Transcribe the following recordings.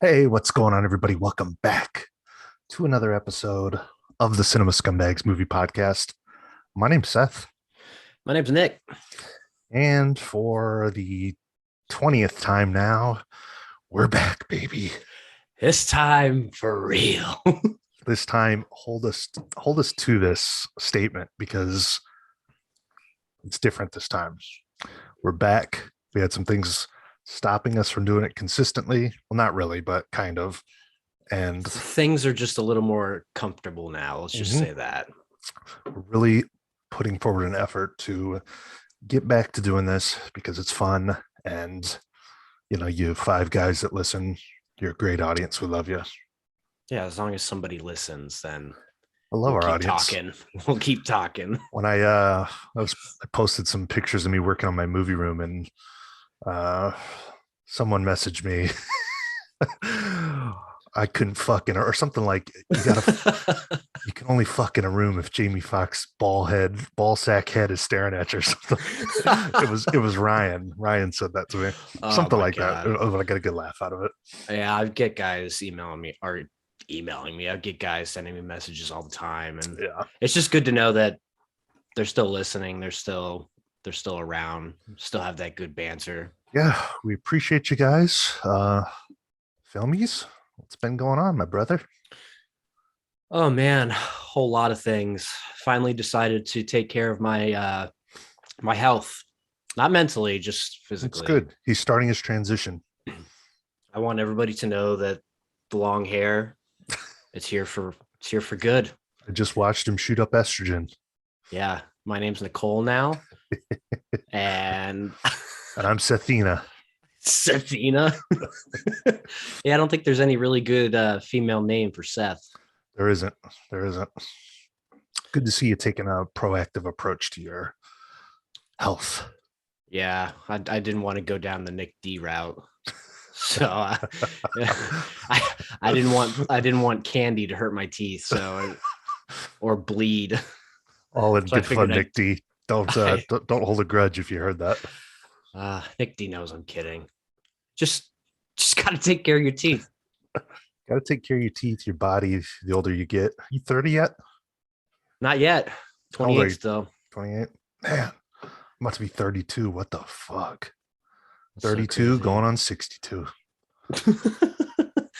Hey, what's going on, everybody? Welcome back to another episode of the Cinema Scumbags movie podcast. My name's Seth, My name's Nick. and for the 20th time now, we're back, baby. This time for real. This time, hold us to this statement because it's different this time. We're back. We had some things stopping us from doing it consistently. Well, not really, but kind of. And Things are just a little more comfortable now. Let's just say that. we're really putting forward an effort to get back to doing this because it's fun. And, you five guys that listen, you're a great audience. We love you. Yeah, as long as somebody listens, then I love we'll our keep audience. talking. We'll keep talking. When I posted some pictures of me working on my movie room, and someone messaged me. I couldn't fuck in, or something like, you can only fuck in a room if Jamie Foxx ball sack head is staring at you or something. It was Ryan. Ryan said that to me. Oh Something my like that. God. Oh, I got a good laugh out of it. Yeah, I get guys emailing me. I get guys sending me messages all the time. And Yeah. it's just good to know that they're still listening. They're still around, still have that good banter. Yeah, we appreciate you guys. Filmies, what's been going on, my brother? Oh man, whole lot of things. Finally decided to take care of my health, not mentally, just It's physically. good. He's starting his transition. I want everybody to know that the long hair, it's here for good. I just watched him shoot up estrogen. Yeah, my name's Nicole now, and And I'm Sethina. Sethina. Yeah, I don't think there's any really good female name for Seth. There isn't. There isn't. Good to see you taking a proactive approach to your health. Yeah, I didn't want to go down the Nick D route. So I didn't want candy to hurt my teeth, or bleed. All in So I good fun, figured Nick D. Don't hold a grudge if you heard that. Nick D knows I'm kidding. Just just got to take care of your teeth. Got to take care of your teeth, your body. The older you get, you 30 yet? Not yet. How old are 28 you? still. 28. Man, I'm about to be 32. What the fuck? That's so 32, crazy. going on 62.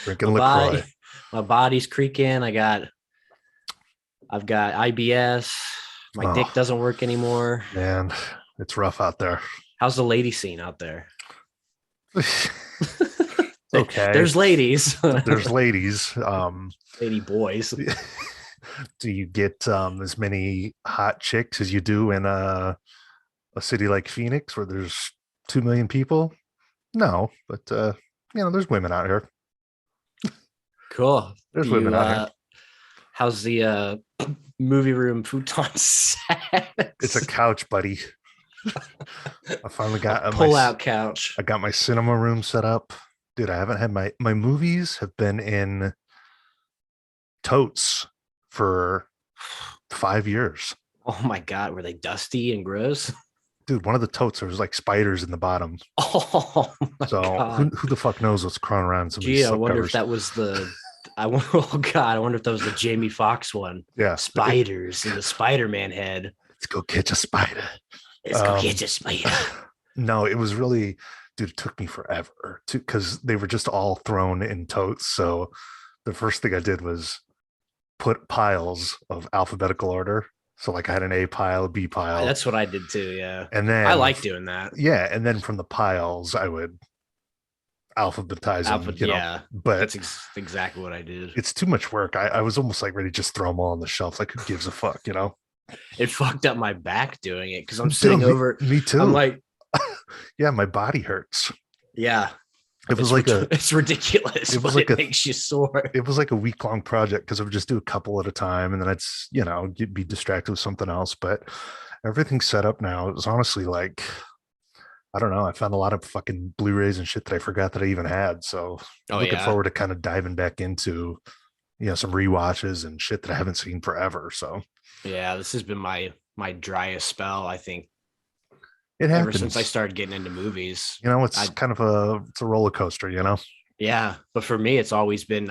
Drinking my LaCroix. body, my body's creaking. I've got IBS. My dick Oh, doesn't work anymore. man, it's rough out there. How's the lady scene out there? Okay. There's ladies, There's ladies. lady boys. Do you get as many hot chicks as you do in a city like Phoenix where there's 2 million people? No, but there's women out here. Cool. There's Do women you out here. how's the movie room futon It's a sex? couch, buddy. I finally A got pull out couch. I got my cinema room set up. Dude, I haven't had my movies have been in totes for 5 years. Oh my god, were they dusty and gross? Dude, one of the totes, there was like spiders in the bottom. Oh my So who god. who the fuck knows what's crawling around in some of these Gee, I slip wonder if covers? that was the I wonder, oh god, I wonder if that was the Jamie Foxx one. Yeah, Spiders in the Spider-Man head. let's go catch a spider. Let's go Um, get a spider. no, it was really, dude, it took me forever to because they were just all thrown in totes. So the first thing I did was put piles of alphabetical order. So like I had an A pile, a B pile, That's what I did too, yeah. and I then like doing that. yeah, and then from the piles I would alphabetize them, Alpha, yeah. But That's exactly what I did. it's too much work. I was almost like ready to just throw them all on the shelf. Like who gives a fuck? It fucked up my back doing it because I'm Dude, sitting over. me I'm too. like, Yeah, my body hurts. yeah, It was like a it's ridiculous, it was but like it a makes you sore. it was like a week-long project because I would just do a couple at a time and then you'd be distracted with something else. But everything's set up now. It was honestly like, I don't know. I found a lot of fucking Blu-rays and shit that I forgot that I even had. So Oh looking yeah, forward to kind of diving back into, some rewatches and shit that I haven't seen forever. So yeah. This has been my driest spell, I think, it ever since I happens. started getting into movies. It's I kind of it's a roller coaster. Yeah, but for me, I've always been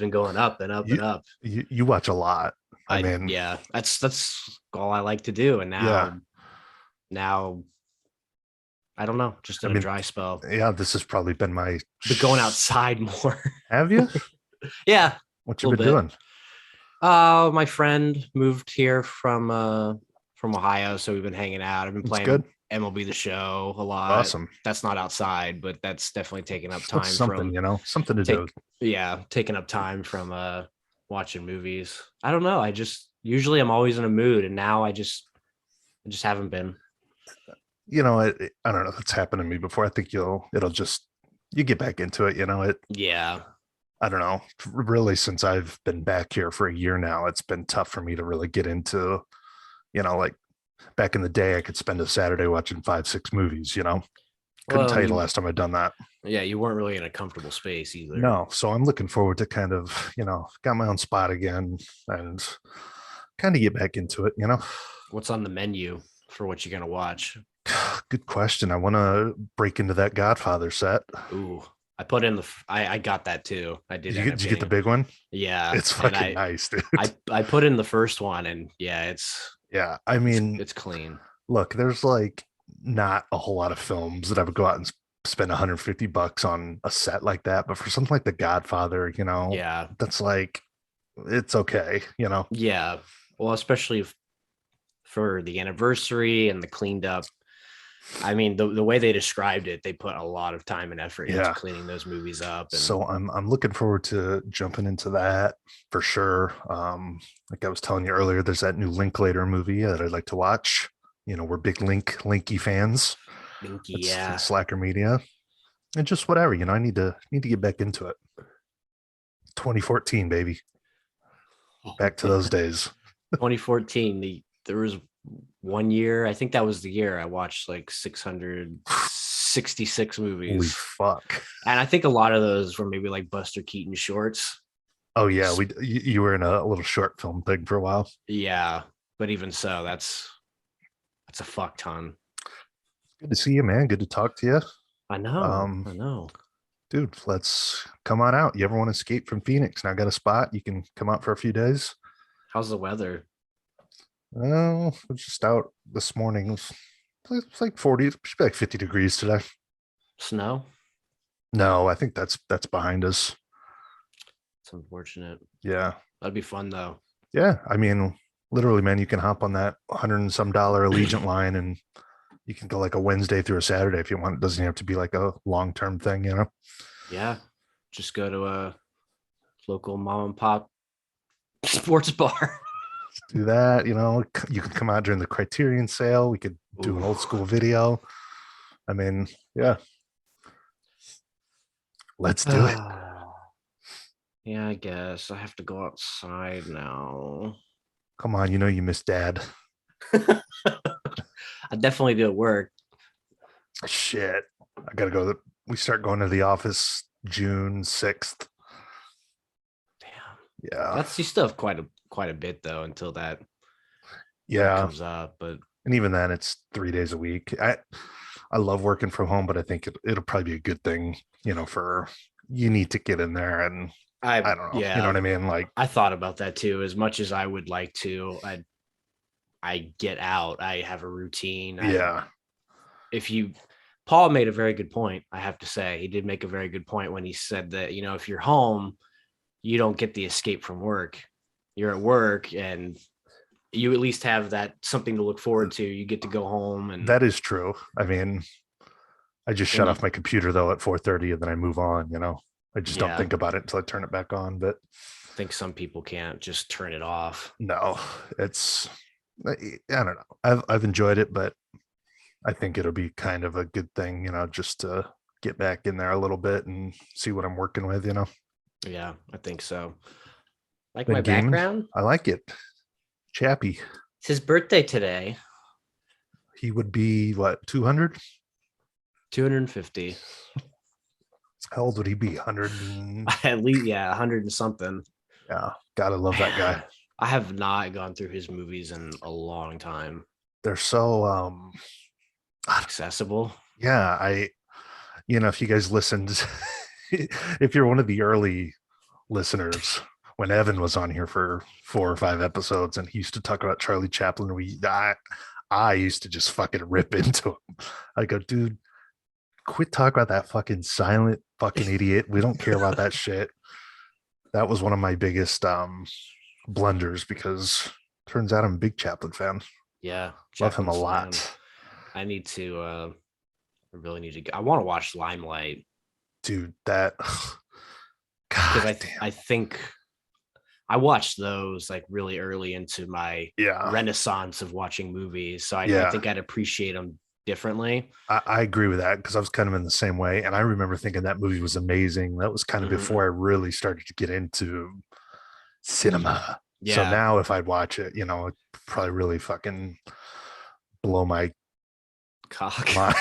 going up and up You and up. you watch a lot. I mean, Yeah, that's all I like to do. And yeah. now I don't know, just I in a mean, dry spell, yeah, this has probably been my but going outside more. have you? Yeah, a What you little been bit. doing? My friend moved here from Ohio, so we've been hanging out. I've been It's good. playing MLB The Show a lot. Awesome. That's not outside, but that's definitely taking up time Something, from something to do. take yeah, taking up time from watching movies. I don't know. I just usually I'm always in a mood, and now I just haven't been. I don't know if it's happened to me before. I think it'll just, you get back into it. Yeah. I don't know. Really, since I've been back here for a year now, it's been tough for me to really get into, like back in the day, I could spend a Saturday watching 5, 6 movies. Couldn't Well, tell you the last time I've done that. yeah, you weren't really in a comfortable space either. No. So I'm looking forward to kind of, got my own spot again and kind of get back into it. What's on the menu for what you're gonna watch? Good question. I want to break into that Godfather set. Ooh, I put in I got that too. I did end up Did you get the getting. big one? Yeah, It's and fucking nice, dude. I put in the first one, and yeah, Yeah. I mean, it's clean. look, there's like not a whole lot of films that I would go out and spend $150 on a set like that. But for something like The Godfather, Yeah, that's like, it's okay. yeah. Well, especially for the anniversary and the cleaned up. I mean, the way they described it, they put a lot of time and effort into Yeah. cleaning those movies up, and So I'm looking forward to jumping into that for sure. Like I was telling you earlier, there's that new Linklater movie that I'd like to watch. We're big Linky fans. Binky, It's yeah. Slacker Media. And just whatever, I need to get back into it. 2014, baby. Back to those days. 2014. There was one year. I think that was the year I watched like 666 Holy movies, fuck. and I think a lot of those were maybe like Buster Keaton shorts. Oh yeah, you were in a little short film thing for a while. Yeah, but even so, that's a fuck ton. Good to see you, man. Good to talk to you. I know. Um, I know. dude, let's come on out. You ever want to escape from Phoenix? Now I got a spot. You can come out for a few days. How's the weather? Oh, I was just out this morning. It's like 40, it should be like 50 degrees today. Snow? No, I think that's behind us. It's unfortunate. Yeah. That'd be fun though. Yeah. I mean, literally, man, you can hop on that $100 and some Allegiant line and you can go like a Wednesday through a Saturday if you want. It doesn't have to be like a long-term thing. Yeah. Just go to a local mom and pop sports bar. Do that. You can come out during the Criterion sale. We could do an old school video. I mean, yeah, let's do it. Yeah, I guess I have to go outside now. Come on, you miss dad. I definitely do at work. Shit. I gotta go. We start going to the office June 6th. Damn. Yeah. That's you still have quite a bit though until that Yeah. comes up. But And even then it's 3 days a week. I love working from home, but I think it'll probably be a good thing, for you need to get in there and I don't know. You know what I mean? Like, I thought about that too. As much as I would like to, I get out. I have a routine. yeah. If you Paul made a very good point, I have to say. He did make a very good point when he said that, if you're home, you don't get the escape from work. You're at work and you at least have that something to look forward to. You get to go home, and That is true. I mean, I just shut off my computer though at 4:30 and then I move on. I just don't think about it until I turn it back on. But I think some people can't just turn it off. no, I don't know. I've enjoyed it, but I think it'll be kind of a good thing, just to get back in there a little bit and see what I'm working with. Yeah, I think so. Like Been my gaming. background? I like it. Chappie. It's his birthday today. He would be what, 200? 250. How old would he be? 100? At least, yeah, 100 and something. Yeah, gotta love that guy. I have not gone through his movies in a long time. They're so accessible. Yeah, if you guys listened if you're one of the early listeners, when Evan was on here for 4 or 5 episodes, and he used to talk about Charlie Chaplin, I used to just fucking rip into him. I go, dude, quit talking about that fucking silent fucking idiot. We don't care about that shit. That was one of my biggest blunders because turns out I'm a big Chaplin fan. Yeah, Love him a Chaplin's lot. fan. I need to. I really need to. I want to watch Limelight Dude, that because God I think I watched those like really early into my yeah. renaissance of watching movies, so I Yeah. think I'd appreciate them differently. I agree with that because I was kind of in the same way. And I remember thinking that movie was amazing. That was kind of Mhm. before I really started to get into cinema. So Yeah, now if I'd watch it, it'd probably really fucking blow my cock. mind.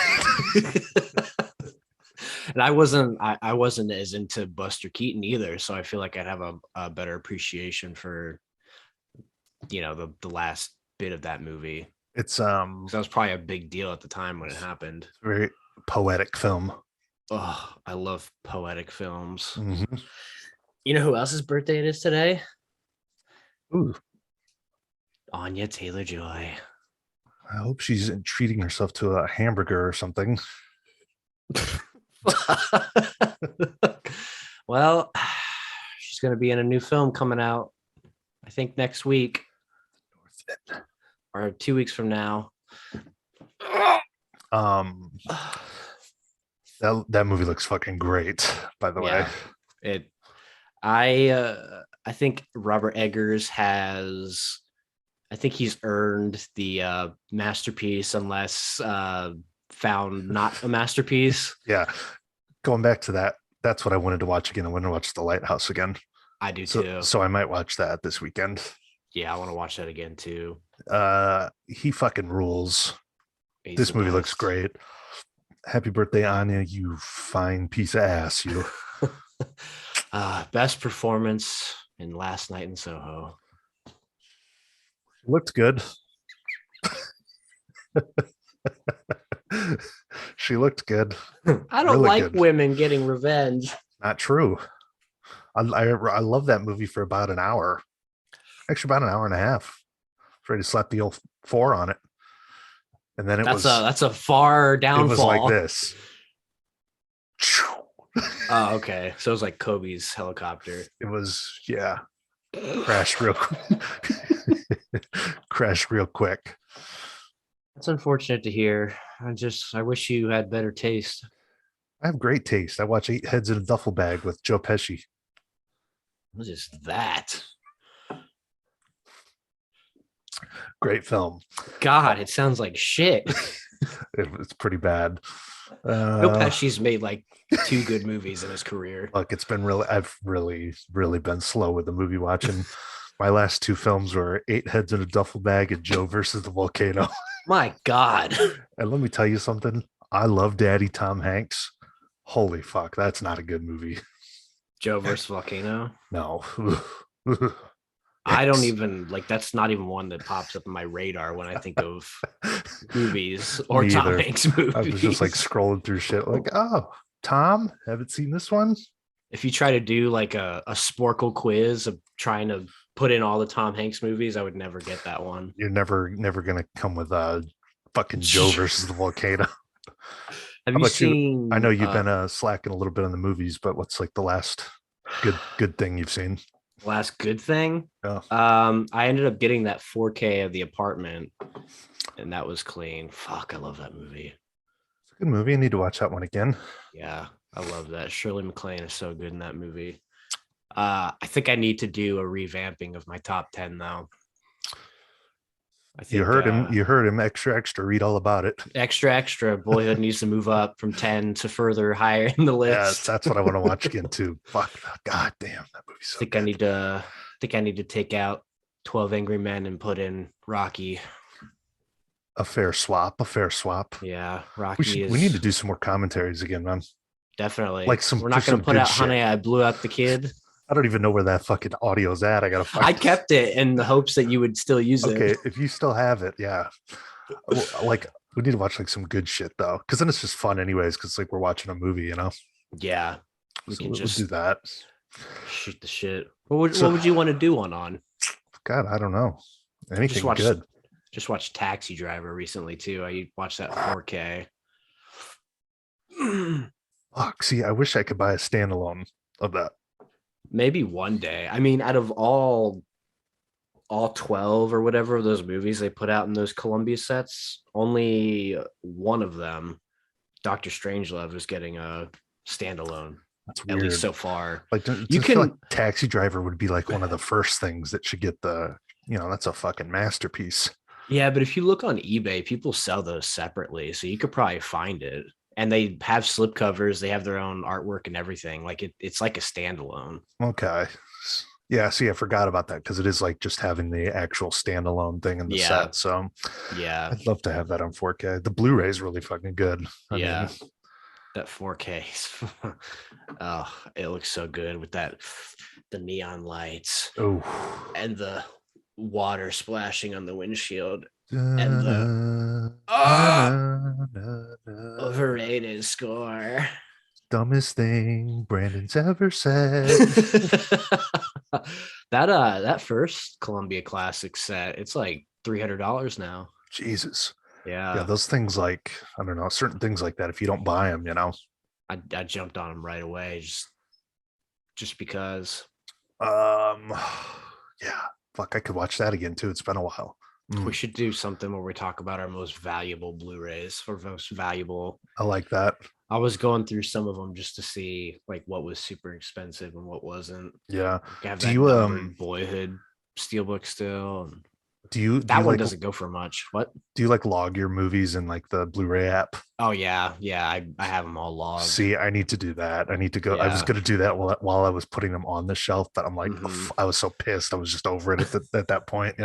And I wasn't as into Buster Keaton either, so I feel like I'd have a better appreciation for the last bit of that movie. It's So that was probably a big deal at the time when it happened. very poetic film. Oh, I love poetic films. Mm-hmm. You know who else's birthday it is today? Ooh, Anya Taylor-Joy. I hope she's treating herself to a hamburger or something. Well, she's going to be in a new film coming out, I think next week or 2 weeks from now. That movie looks fucking great, by the way. I think Robert Eggers has, I think he's earned the masterpiece unless found not a masterpiece. Yeah. Going back to that, that's what I wanted to watch again. I wanted to watch The Lighthouse again. I do too. So I might watch that this weekend. Yeah, I want to watch that again too. He fucking rules. He's this movie best. Looks great. Happy birthday, Anya, you fine piece of ass, you. Best performance in Last Night in Soho. Looked good. She looked good. I don't Really like good. women getting revenge. Not true. I love that movie for about an hour. Actually, about an hour and a half. Ready to slap the old 4 on it. And then That's a far downfall. It was like this. Oh, okay. So it was like Kobe's helicopter. It was, yeah. Crashed real quick. That's unfortunate to hear. I wish you had better taste. I have great taste. I watch 8 Heads in a Duffel Bag with Joe Pesci. What is that? Great film. God, it sounds like shit. It's pretty bad. Joe Pesci's made like 2 good movies in his career. Look, I've really been slow with the movie watching. My last 2 films were 8 Heads in a Duffel Bag and Joe versus the Volcano. My God. And let me tell you something. I love Daddy Tom Hanks. Holy fuck, that's not a good movie. Joe versus Volcano? No. I don't even that's not even one that pops up on my radar when I think of movies or Tom Hanks movies. I was just like scrolling through shit like, oh, Tom, haven't seen this one? If you try to do like a Sporkle quiz of trying to put in all the Tom Hanks movies, I would never get that one. You're never gonna come with fucking Joe versus the Volcano. Have you seen? I know you've been slacking a little bit on the movies, but what's like the last good thing you've seen? Last good thing? Yeah. I ended up getting that 4K of The Apartment, and that was clean. Fuck, I love that movie. It's a good movie. I need to watch that one again. Yeah, I love that. Shirley MacLaine is so good in that movie. I think I need to do a revamping of my top 10 though. I think, you heard him. Extra. Read all about it. Extra. Boyhood needs to move up from 10 to further higher in the list. Yes, that's what I want to watch again too. Fuck, god damn, that movie's so good. I need to take out 12 Angry Men and put in Rocky. A fair swap. Yeah, Rocky. We need to do some more commentaries again, man. Definitely. We're not going to put out shit. Honey, I Blew Out the Kid. I don't even know where that fucking audio's at. I kept it in the hopes that you would still use it. Okay, if you still have it, yeah. Like, we need to watch like some good shit though, because then it's just fun anyways. Because like we're watching a movie, Yeah. We So can we'll do just that. shoot the shit. What So, would you want to do one on? God, I don't know. Just Anything watch good. just watched Taxi Driver recently too. I watched that 4K. Fuck. See, I wish I could buy a standalone of that. Maybe one day. I mean, out of all 12 or whatever of those movies they put out in those Columbia sets, only one of them, Doctor Strangelove, is getting a standalone, That's at least weird. so far. Like, I You just feel like can, Taxi Driver would be like one of the first things that should get the, that's a fucking masterpiece. yeah, but if you look on eBay, people sell those separately. So you could probably find it. And they have slipcovers, they have their own artwork and everything. Like it's like a standalone. Okay. Yeah, see, I forgot about that because it is like just having the actual standalone thing in the Yeah. set. So Yeah. I'd love to have that on 4K. The Blu-ray is really fucking good. I mean, Yeah. That 4K. Oh, it looks so good with the neon lights oh, and the water splashing on the windshield and the overrated score. dumbest thing Brandon's ever said. That first Columbia Classic set, it's like $300 now. Jesus. Yeah, Yeah. those things like, I don't know, certain things like that, if you don't buy them, I jumped on them right away just because. Um, yeah, fuck, I could watch that again too. It's been a while. We should do something where we talk about our most valuable Blu-rays or most valuable. I like that. I was going through some of them just to see like what was super expensive and what wasn't. Yeah. I have Do that you numbered Boyhood steelbook still, and do that you one like doesn't go for much. What? do you like log your movies in like the Blu-ray app? Oh yeah. I have them all logged. See, I need to do that. I need to go. I was Yeah. going to do that while I was putting them on the shelf, but I'm like, Mhm. I was so pissed. I was just over it at that point.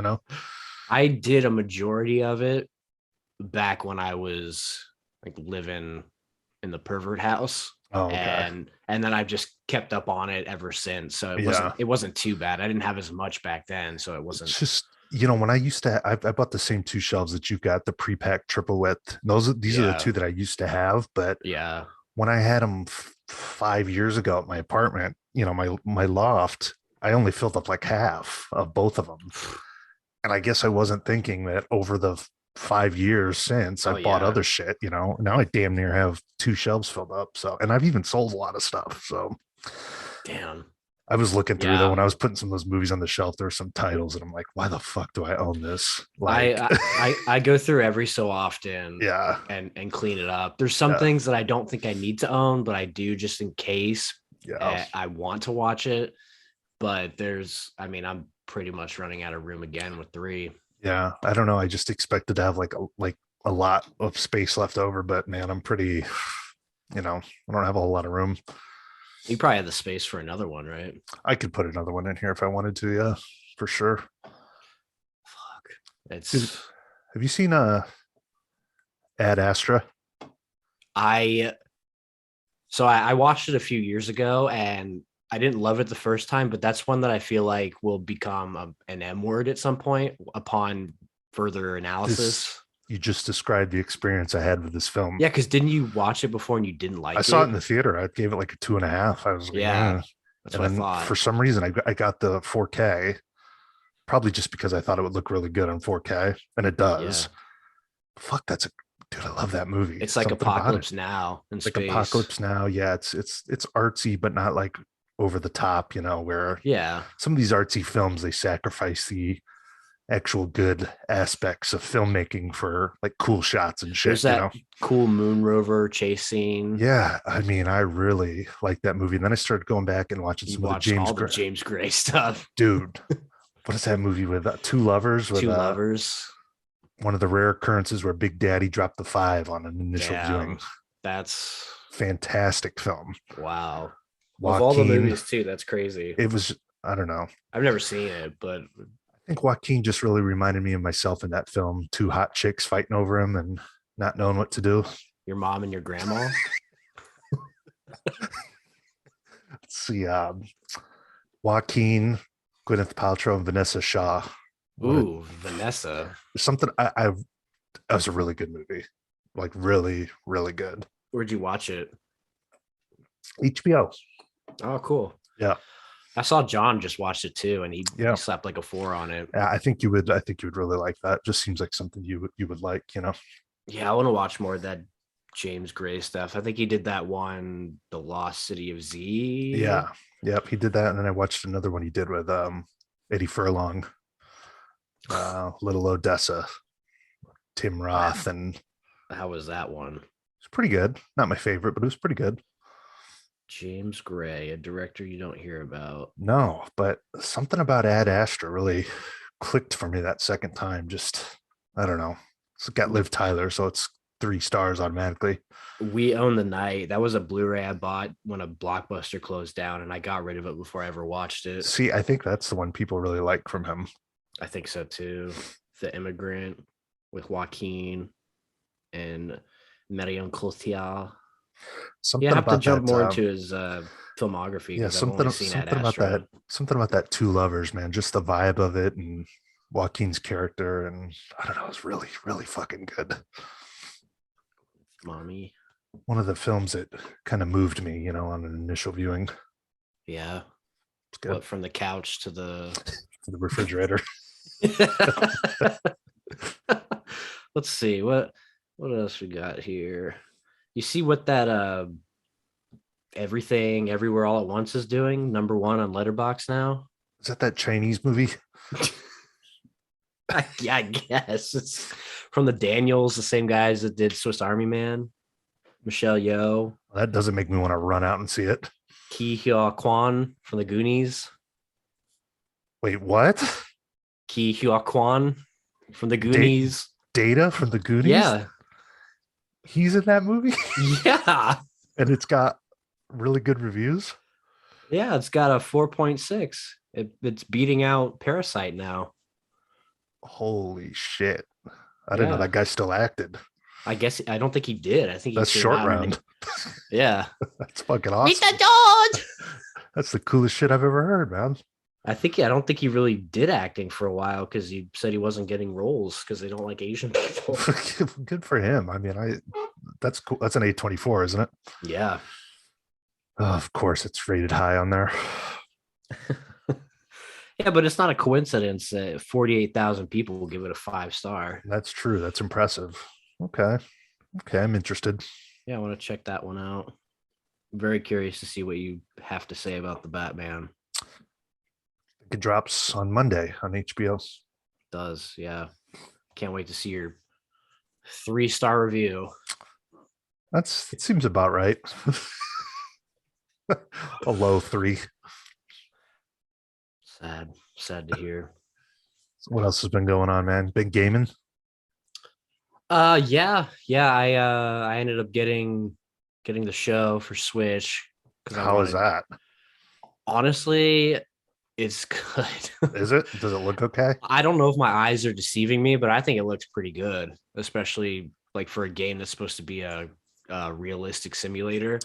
I did a majority of it back when I was like living in the pervert house. Oh, okay. And then I've just kept up on it ever since. So Yeah. it wasn't too bad. I didn't have as much back then, so it wasn't. It's just, when I used to, I bought the same two shelves that you've got, the pre-packed triple width. These are the Yeah. two that I used to have, but Yeah. when I had them 5 years ago at my apartment, my loft, I only filled up like half of both of them. And I guess I wasn't thinking that over the 5 years since Oh I've bought yeah. other shit, now I damn near have two shelves filled up. So, and I've even sold a lot of stuff. So Damn. I was looking through though Yeah. when I was putting some of those movies on the shelf. There were some titles, and I'm like, why the fuck do I own this? I, Like, I go through every so often yeah, and clean it up. There's some yeah, things that I don't think I need to own, but I do just in case yeah, I want to watch it. But I'm pretty much running out of room again with 3. yeah. I don't know. I just expected to have like a lot of space left over, but man, I'm pretty, I don't have a whole lot of room. You probably have the space for another one, right? I could put another one in here if I wanted to. Yeah, for sure. Fuck. Dude, It's have you seen Ad Astra? I I watched it a few years ago and I didn't love it the first time, but that's one that I feel like will become an M word at some point upon further analysis. You just described the experience I had with this film. Yeah, because didn't you watch it before and you didn't like I it? saw it in the theater. I gave it like a 2.5. I was like, Yeah, eh. that's And what I then thought. for some reason, I got the 4K, probably just because I thought it would look really good on 4K, and it Yeah, does. Fuck, dude. I love that movie. it's like Something about it. Apocalypse Now in Like space. Apocalypse Now. Yeah, it's artsy, but not like over the top. Where Yeah, some of these artsy films they sacrifice the actual good aspects of filmmaking for like cool shots and shit. there's that cool moon rover chase scene. Yeah, I mean, I really like that movie. And then I started going back and watching You some of the watched James all the Gray. James Gray stuff. Dude, what is that movie with Two Lovers? With Two Lovers. one of the rare occurrences where Big Daddy dropped the 5 on an initial viewing. Damn, that's Fantastic film. wow. Of all the Joaquin, movies too, that's crazy. it was, I don't know. I've never seen it, but I think Joaquin just really reminded me of myself in that film. Two hot chicks fighting over him and not knowing what to do. your mom and your grandma. Let's see. Joaquin, Gwyneth Paltrow, and Vanessa Shaw. Ooh, Vanessa. Something that was a really good movie. Like really, really good. Where'd you watch it? HBO. Oh, cool. Yeah. I saw John just watched it too, and he Yeah. slapped like a 4 on it. Yeah, I think you would really like that. Just seems like something you would like. Yeah, I want to watch more of that James Gray stuff. I think he did that one, The Lost City of Z. Yeah. Yep. He did that. And then I watched another one he did with Eddie Furlong, Little Odessa, Tim Roth, and How was that one? it's pretty good. Not my favorite, but it was pretty good. James Gray, a director you don't hear about. No, but something about Ad Astra really clicked for me that second time. Just I don't know. It's got Liv Tyler, so it's 3 stars automatically. We Own the Night. That was a Blu-ray I bought when a Blockbuster closed down, and I got rid of it before I ever watched it. See, I think that's the one people really like from him. I think so too. The Immigrant with Joaquin and Marion Cotillard. Something Yeah, I have to about jump that. more into his filmography Yeah, because I've only seen Ad something about Astra. that. Something about that Two Lovers, man. Just the vibe of it and Joaquin's character, and I don't know, it's really, really fucking good. Mommy. One of the films that kind of moved me, on an initial viewing. Yeah. It's good. What, from the couch to the To the refrigerator. Let's see what else we got here. You see what that Everything Everywhere All at Once is doing? #1 on Letterboxd now. Is that Chinese movie? Yeah, I guess it's from the Daniels, the same guys that did Swiss Army Man. Michelle Yeoh, That doesn't make me want to run out and see it. Ki Hyo Kwan from the Goonies. Wait, what? Ki Hyo Kwan from the Goonies. Data from the Goonies? Yeah. He's in that movie? Yeah. And it's got really good reviews? Yeah, it's got a 4.6. It's beating out Parasite now. Holy shit. I didn't know Yeah. that guy still acted. I guess I don't think he did. I think he That's came Short out and Round. yeah. That's fucking awesome. Meet the George. That's the coolest shit I've ever heard, man. I don't think he really did acting for a while because he said he wasn't getting roles because they don't like Asian people. Good for him. I mean, that's cool. That's an A24, isn't it? Yeah. Oh, of course, it's rated high on there. Yeah, but it's not a coincidence that 48,000 people will give it a 5-star. That's true. That's impressive. Okay, I'm interested. Yeah, I want to check that one out. I'm very curious to see what you have to say about the Batman. It drops on Monday on HBO. Does, yeah. Can't wait to see your 3-star review. It seems about right. A low 3. Sad to hear. What else has been going on, man? Been gaming? Yeah. I ended up getting the show for Switch. How is that? Honestly, it's good. Is it? Does it look okay? I don't know if my eyes are deceiving me, but I think it looks pretty good, especially like for a game that's supposed to be a realistic simulator.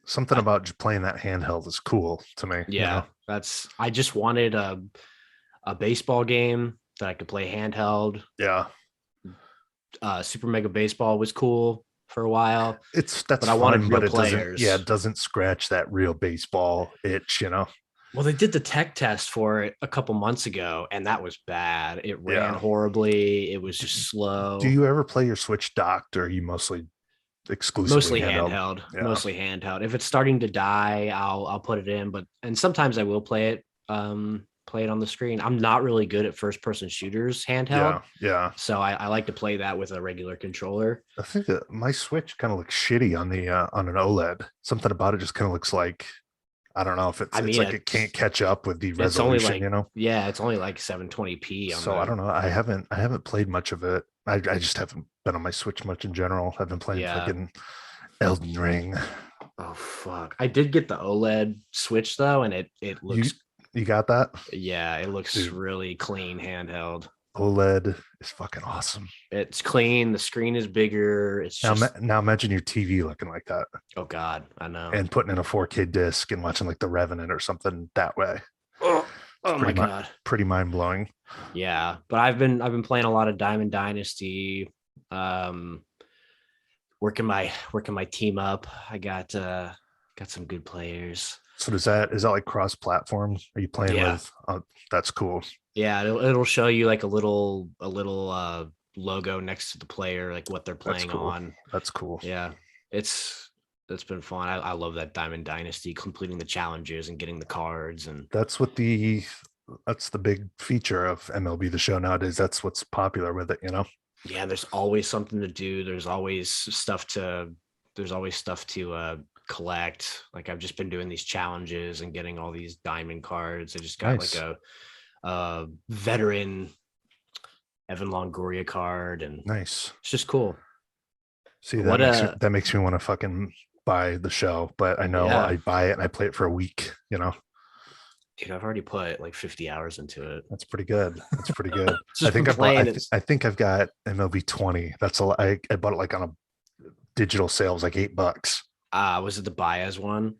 Something about just playing that handheld is cool to me. Yeah, I just wanted a baseball game that I could play handheld. Yeah. Super Mega Baseball was cool for a while. That's but I fun, wanted real but it players. it doesn't scratch that real baseball itch. Well, they did the tech test for it a couple months ago, and that was bad. It ran horribly. It was just slow. Do you ever play your Switch docked, or are you exclusively handheld? Yeah. Mostly handheld. If it's starting to die, I'll put it in, and sometimes I will play it on the screen. I'm not really good at first person shooters handheld. Yeah. So I like to play that with a regular controller. I think that my Switch kind of looks shitty on the on an OLED. Something about it just kind of looks like, I don't know if it's like it can't catch up with the resolution, Yeah, it's only like 720p. I don't know. I haven't played much of it. I just haven't been on my Switch much in general. I've been playing fucking Elden Ring. Oh fuck! I did get the OLED Switch though, and it looks. You got that? Yeah, it looks really clean handheld. OLED is fucking awesome. It's clean. The screen is bigger. It's now imagine your TV looking like that. Oh God, I know. And putting in a 4K disc and watching like The Revenant or something that way. Oh my God, pretty mind blowing. Yeah, but I've been playing a lot of Diamond Dynasty. Working my team up. I got some good players. So is that like cross-platform? Are you playing Yeah. with? That's cool. Yeah, it'll show you like a little logo next to the player, like what they're That's playing cool. on. That's cool. Yeah, it's been fun. I love that Diamond Dynasty, completing the challenges and getting the cards. And That's what that's the big feature of MLB The Show nowadays. That's what's popular with it, you know? yeah, there's always something to do. There's always stuff to collect. Like I've just been doing these challenges and getting all these diamond cards. I just got like Nice. a veteran Evan Longoria card, and Nice. it's just cool. See, What that makes me want to fucking buy the show, but I know Yeah, I buy it and I play it for a week, you know? dude, I've already put like 50 hours into it. That's pretty good. That's pretty good. I Just been think I bought playing it. I think I've got MLB 20. That's a lot. I bought it like on a digital sales like $8. Was it the Baez one?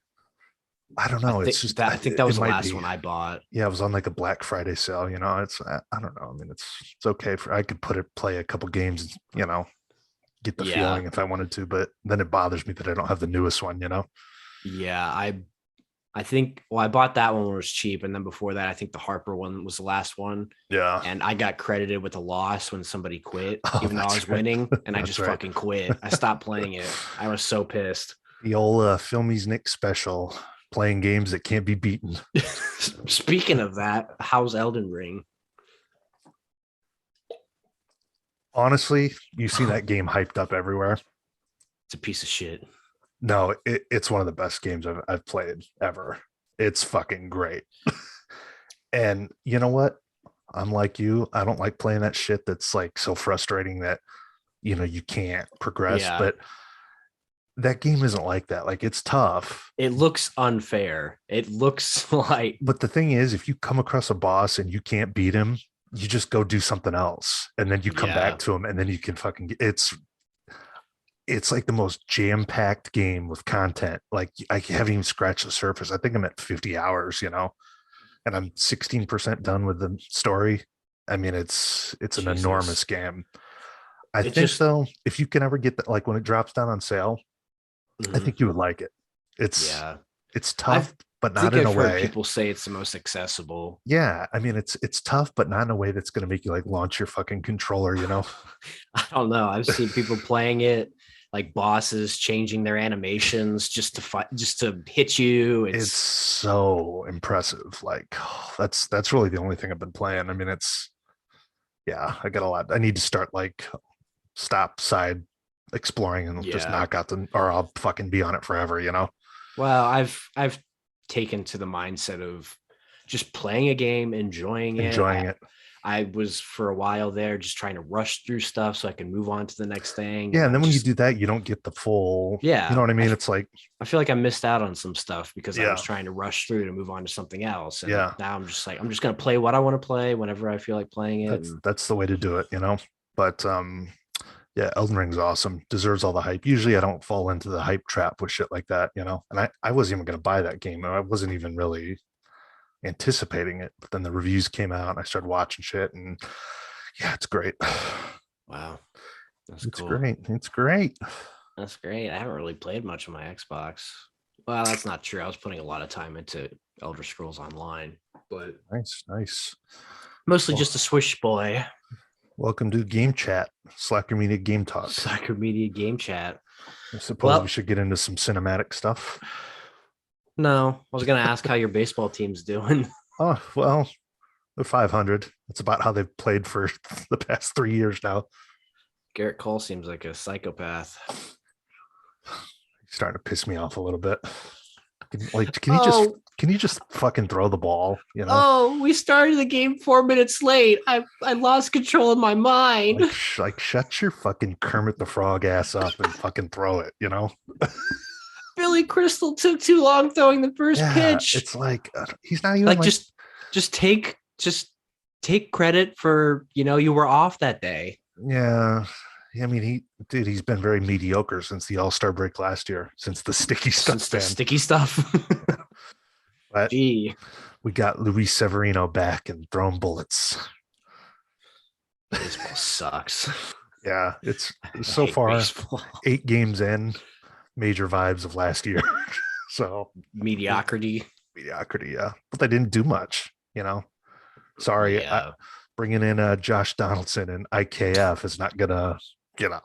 I don't I know. It's think just that I think that it was the might last be. one I bought. Yeah, it was on like a Black Friday sale. You know, I don't know. I mean, it's okay for I could play a couple games. You know, get the Yeah. feeling if I wanted to, but then it bothers me that I don't have the newest one. You know. Yeah, I think I bought that one when it was cheap, and then before that, I think the Harper one was the last one, Yeah. and I got credited with a loss when somebody quit, Oh, even though I that's was right. winning, and I That's just right. fucking quit. I stopped playing it. I was so pissed. The old Filmies Nick special, playing games that can't be beaten. Speaking of that, how's Elden Ring? Honestly, you see that game hyped up everywhere. It's a piece of shit. No, it's one of the best games I've played ever. It's fucking great. And you know what? I'm like you. I don't like playing that shit that's like so frustrating that you can't progress. Yeah, But that game isn't like that. Like it's tough. it looks unfair. It looks like But the thing is, if you come across a boss and you can't beat him, you just go do something else. And then you come back yeah, to him and then you can fucking it's like the most jam-packed game with content. Like I haven't even scratched the surface. I think I'm at 50 hours, and I'm 16% done with the story. I mean, it's an enormous Jesus. game. I It think just though, if you can ever get that, like when it drops down on sale, I mhm, think you would like it. It's yeah. it's I tough, but not think in a I've heard way. people say it's the most accessible. Yeah, I mean it's tough, but not in a way that's going to make you like launch your fucking controller. I don't know. I've seen people playing it, like bosses changing their animations just to fight, just to hit you. It's It's so impressive. Like that's really the only thing I've been playing. I mean, yeah, I got a lot. I need to start like stop side exploring and just yeah. knock out or I'll fucking be on it forever. Well, I've taken to the mindset of just playing a game, enjoying it. Enjoying it. I was for a while there just trying to rush through stuff so I can move on to the next thing. Yeah, And and I then when you just do that, you don't get the full, you know yeah, what I mean? It's like, I feel like I missed out on some stuff because I was yeah, trying to rush through to move on to something else. And yeah, now I'm just like, I'm just gonna play what I want to play whenever I feel like playing it. that's And that's the way to do it. But yeah, Elden Ring's awesome. Deserves all the hype. Usually I don't fall into the hype trap with shit like that. And I wasn't even gonna buy that game. I wasn't even really anticipating it. But then the reviews came out and I started watching shit and yeah, it's great. wow, that's It's cool. great. It's great. That's great. I haven't really played much on my Xbox. Well, that's not true. I was putting a lot of time into Elder Scrolls Online, but Nice, nice. mostly Well, just a Swish boy. welcome to Game Chat, Slacker Media Game Talk. Soccer Media Game Chat. I suppose we Well, should get into some cinematic stuff. no, I was gonna ask how your baseball team's doing. Oh, well, they're 500. That's about how they've played for the past 3 years now. Garrett Cole seems like a psychopath. He's starting to piss me off a little bit. Like, Oh, can you just fucking throw the ball? oh, we started the game 4 minutes late. I lost control of my mind. Like shut your fucking Kermit the Frog ass up and fucking throw it. Billy Crystal took too long throwing the first Yeah, pitch. it's like he's not even Like like just take credit for you were off that day. yeah. I mean, he's been very mediocre since the All-Star break last year, since the sticky Since stuff the ban. sticky stuff. But Gee, we got Luis Severino back and throwing bullets. baseball sucks. Yeah, it's I so hate far baseball. 8 games in, major vibes of last year. So Mediocrity. mediocrity, yeah. But they didn't do much, you know. Sorry, Yeah. bringing in Josh Donaldson and IKF is not gonna, you know,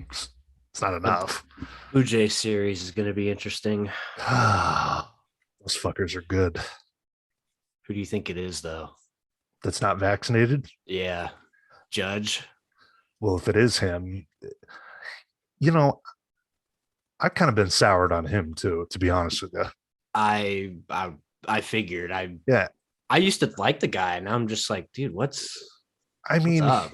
it's not The enough. Blue Jay series is going to be interesting. Those fuckers are good. Who do you think it is, though? That's not vaccinated. Yeah. Judge. Well, if it is him, you know, I've kind of been soured on him too, to be honest with you. I I I figured Yeah. I used to like the guy, and I'm just like, dude, I what's mean, up?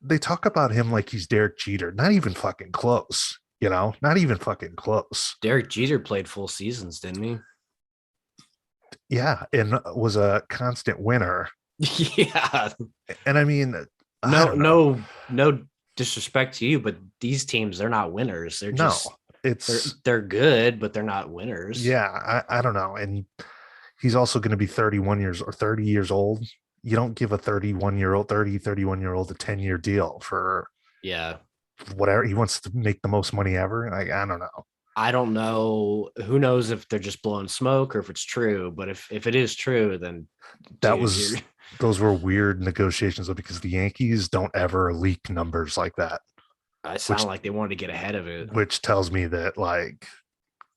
they talk about him like he's Derek Jeter. Not even fucking close, you know, not even fucking close. Derek Jeter played full seasons, didn't he? Yeah. And was a constant winner. Yeah. And I mean, I No, don't know. no disrespect to you, but these teams, they're not winners. They're No, just it's, they're good, but they're not winners. yeah, I don't know. And he's also going to be 31 years or 30 years old. You don't give a 31-year-old, 31-year-old a 10-year deal for Yeah. whatever he wants to make the most money ever. I don't know. I don't know. Who knows if they're just blowing smoke or if it's true, but if it is true, then That dude, was those were weird negotiations though, because the Yankees don't ever leak numbers like that, I which sound like they wanted to get ahead of it. tells me that like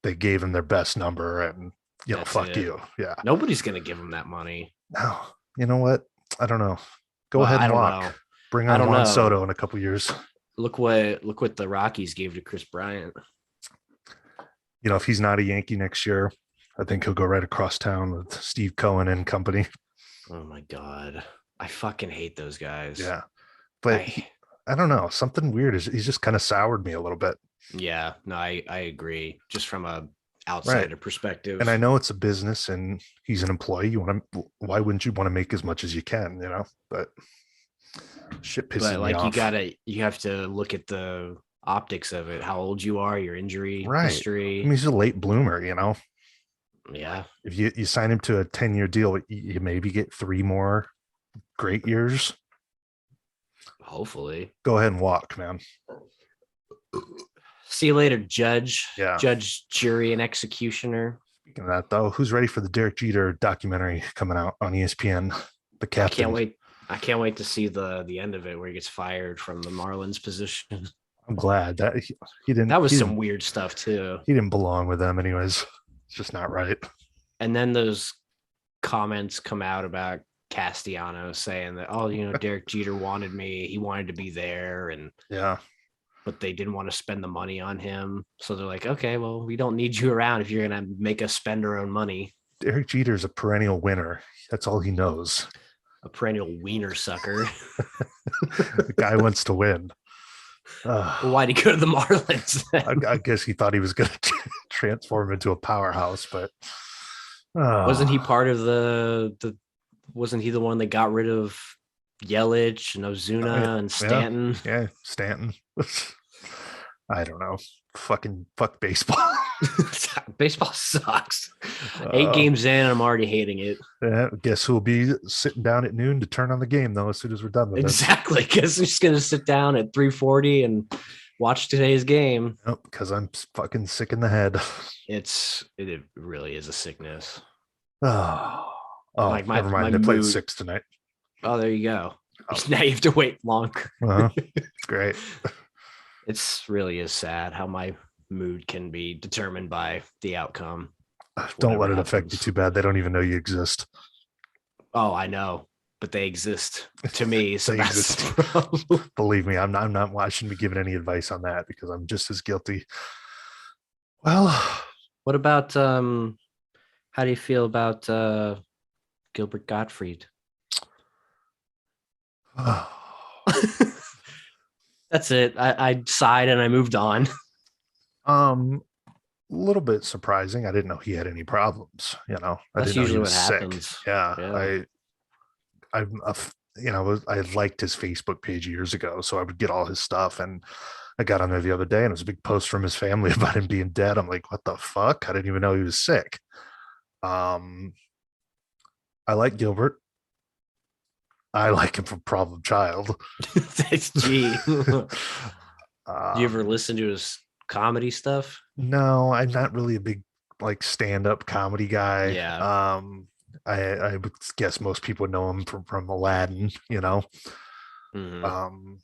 they gave him their best number and That's fuck it. you. Yeah. Nobody's gonna give them that money. No, you know what? I don't know. Go Well, ahead I and don't walk. know. Bring I on don't Juan know. Soto in a couple years. Look what the Rockies gave to Chris Bryant. You know, if he's not a Yankee next year, I think he'll go right across town with Steve Cohen and company. Oh my god. I fucking hate those guys. Yeah. But I don't know. Something weird is he's just kind of soured me a little bit. Yeah, no, I agree. Just from a Right. outsider perspective. And I know it's a business and he's an employee. Why wouldn't you want to make as much as you can, you know? But shit pisses But me like off. you have to look at the optics of it, how old you are, your injury Right. I history. mean, he's a late bloomer, you know? Yeah. If you sign him to a 10-year deal, you maybe get 3 more great years. Hopefully. Go ahead and walk, man. See you later, judge. Yeah. Judge, jury, and executioner. Speaking of that, though, who's ready for the Derek Jeter documentary coming out on ESPN? The captain. I can't wait. I can't wait to see the end of it where he gets fired from the Marlins position. I'm glad that he didn't. That was he some didn't, weird stuff too. He didn't belong with them, anyways. It's just not right. And then those comments come out about Castellanos saying that, oh, Derek Jeter wanted me. He wanted to be there, and Yeah. but they didn't want to spend the money on him. So they're like, okay, well, we don't need you around if you're gonna make us spend our own money. Derek Jeter's a perennial winner. That's all he knows. A perennial wiener sucker. The guy wants to win. Why'd he go to the Marlins? I guess he thought he was going to transform into a powerhouse, but wasn't he part of the? Wasn't he the one that got rid of Yelich and Ozuna and Stanton? Yeah, Stanton. I don't know. Fuck baseball. Baseball sucks. 8 games in, I'm already hating it. Guess who'll be sitting down at noon to turn on the game though as soon as we're done with Exactly. Guess who's gonna sit down at 3:40 and watch today's game? Because I'm fucking sick in the head. It really is a sickness. Oh, Like never mind. They played 6 tonight. Oh, there you go. Now you have to wait longer. Great. It's really is sad how my mood can be determined by the outcome. Don't let it affect you too bad. They don't even know you exist. Oh, I know, but they exist to me. So They that's exist. Believe me, I'm not. I shouldn't be giving any advice on that because I'm just as guilty. Well, what about how do you feel about Gilbert Gottfried? That's it. I sighed and I moved on. A little bit surprising. I didn't know he had any problems. I That's didn't know he usually was what sick. happens. Yeah. I liked his Facebook page years ago, so I would get all his stuff. And I got on there the other day, and it was a big post from his family about him being dead. I'm like, what the fuck? I didn't even know he was sick. I like Gilbert. I like him from Problem Child. Gee. Do you ever listen to his comedy stuff? No, I'm not really a big like stand-up comedy guy. Yeah. I would guess most people know him from Aladdin, you know. Mhm. Um,